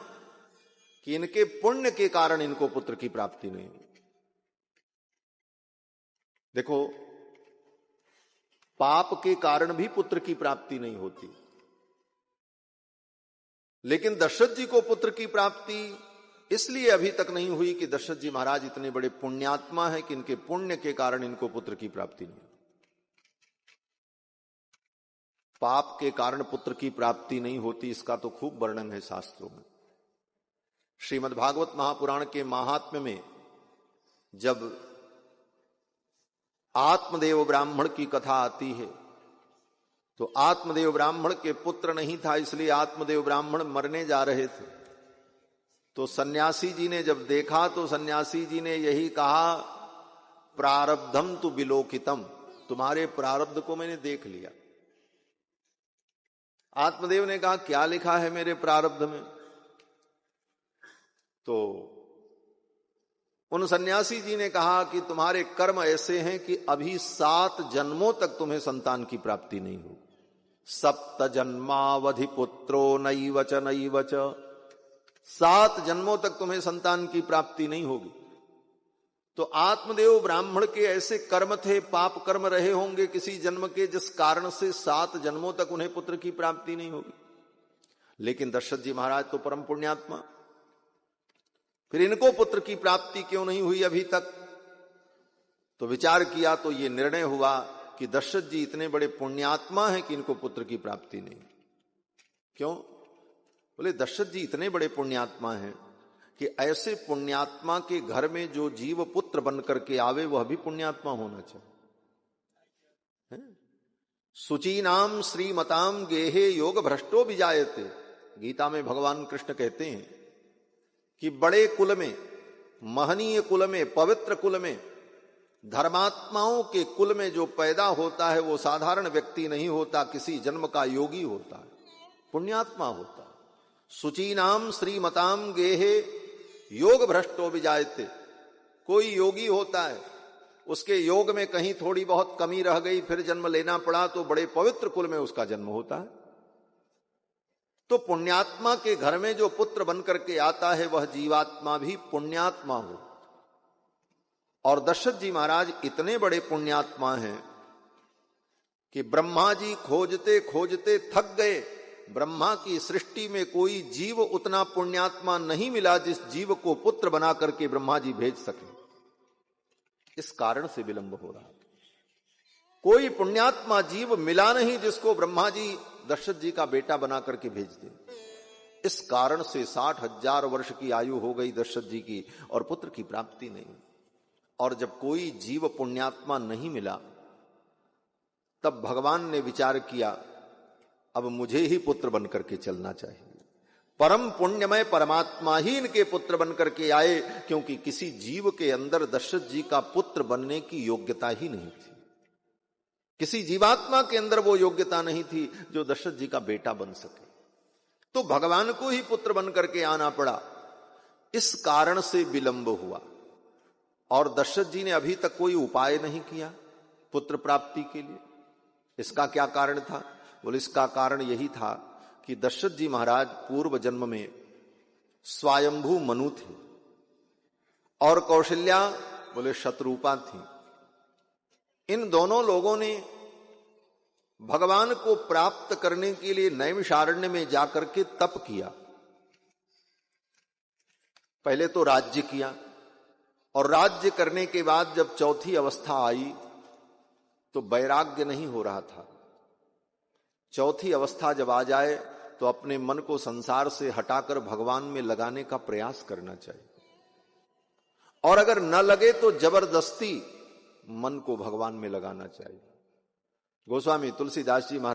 कि इनके पुण्य के कारण इनको पुत्र की प्राप्ति नहीं हुई। देखो, पाप के कारण भी पुत्र की प्राप्ति नहीं होती, लेकिन दशरथ जी को पुत्र की प्राप्ति इसलिए अभी तक नहीं हुई कि दशरथ जी महाराज इतने बड़े पुण्यात्मा हैं कि इनके पुण्य के कारण इनको पुत्र की प्राप्ति नहीं। पाप के कारण पुत्र की प्राप्ति नहीं होती, इसका तो खूब वर्णन है शास्त्रों में। श्रीमद् भागवत महापुराण के महात्म्य में जब आत्मदेव ब्राह्मण की कथा आती है तो आत्मदेव ब्राह्मण के पुत्र नहीं था, इसलिए आत्मदेव ब्राह्मण मरने जा रहे थे। तो सन्यासी जी ने जब देखा तो सन्यासी जी ने यही कहा, प्रारब्धम तु विलोकितम, तुम्हारे प्रारब्ध को मैंने देख लिया। आत्मदेव ने कहा क्या लिखा है मेरे प्रारब्ध में? तो उन सन्यासी जी ने कहा कि तुम्हारे कर्म ऐसे हैं कि अभी 7 जन्मों तक तुम्हें संतान की प्राप्ति नहीं होगी। 7 जन्मावधि पुत्रो नैवच नैवच, 7 जन्मों तक तुम्हें संतान की प्राप्ति नहीं होगी। तो आत्मदेव ब्राह्मण के ऐसे कर्म थे, पाप कर्म रहे होंगे किसी जन्म के, जिस कारण से 7 जन्मों तक उन्हें पुत्र की प्राप्ति नहीं होगी। लेकिन दशरथ जी महाराज तो परम पुण्यात्मा, फिर इनको पुत्र की प्राप्ति क्यों नहीं हुई अभी तक? तो विचार किया तो ये निर्णय हुआ कि दशरथ जी इतने बड़े पुण्यात्मा हैं कि इनको पुत्र की प्राप्ति नहीं। क्यों? बोले दशरथ जी इतने बड़े पुण्यात्मा हैं कि ऐसे पुण्यात्मा के घर में जो जीव पुत्र बन करके आवे वह भी पुण्यात्मा होना चाहिए। सुचीनाम श्रीमताम गेहे योग भ्रष्टो विजायते, गीता में भगवान कृष्ण कहते हैं कि बड़े कुल में, महनीय कुल में, पवित्र कुल में, धर्मात्माओं के कुल में जो पैदा होता है वो साधारण व्यक्ति नहीं होता, किसी जन्म का योगी होता है, पुण्यात्मा होता है। सुचीनाम श्रीमताम गेहे योग भ्रष्टो विजायते, कोई योगी होता है, उसके योग में कहीं थोड़ी बहुत कमी रह गई, फिर जन्म लेना पड़ा, तो बड़े पवित्र कुल में उसका जन्म होता है। तो पुण्यात्मा के घर में जो पुत्र बन करके आता है वह जीवात्मा भी पुण्यात्मा हो। और दशरथ जी महाराज इतने बड़े पुण्यात्मा हैं कि ब्रह्मा जी खोजते खोजते थक गए। ब्रह्मा की सृष्टि में कोई जीव उतना पुण्यात्मा नहीं मिला जिस जीव को पुत्र बना करके ब्रह्मा जी भेज सके। इस कारण से विलंब हो रहा, कोई पुण्यात्मा जीव मिला नहीं जिसको ब्रह्मा जी दशरथ जी का बेटा बना करके भेज दे। इस कारण से 60,000 वर्ष की आयु हो गई दशरथ जी की और पुत्र की प्राप्ति नहीं। और जब कोई जीव पुण्यात्मा नहीं मिला तब भगवान ने विचार किया अब मुझे ही पुत्र बन करके चलना चाहिए। परम पुण्यमय परमात्मा ही इनके पुत्र बन करके आए, क्योंकि किसी जीव के अंदर दशरथ जी का पुत्र बनने की योग्यता ही नहीं थी। किसी जीवात्मा के अंदर वो योग्यता नहीं थी जो दशरथ जी का बेटा बन सके। तो भगवान को ही पुत्र बन करके आना पड़ा। इस कारण से विलंब हुआ। और दशरथ जी ने अभी तक कोई उपाय नहीं किया पुत्र प्राप्ति के लिए। इसका क्या कारण था? बोले इसका कारण यही था कि दशरथ जी महाराज पूर्व जन्म में स्वयंभू मनु थे और कौशल्या बोले शत्रुपा थी। इन दोनों लोगों ने भगवान को प्राप्त करने के लिए नैमिषारण्य में जाकर के तप किया। पहले तो राज्य किया और राज्य करने के बाद जब चौथी अवस्था आई तो वैराग्य नहीं हो रहा था। चौथी अवस्था जब आ जाए तो अपने मन को संसार से हटाकर भगवान में लगाने का प्रयास करना चाहिए। और अगर न लगे तो जबरदस्ती मन को भगवान में लगाना चाहिए। गोस्वामी तुलसीदास जी महाराज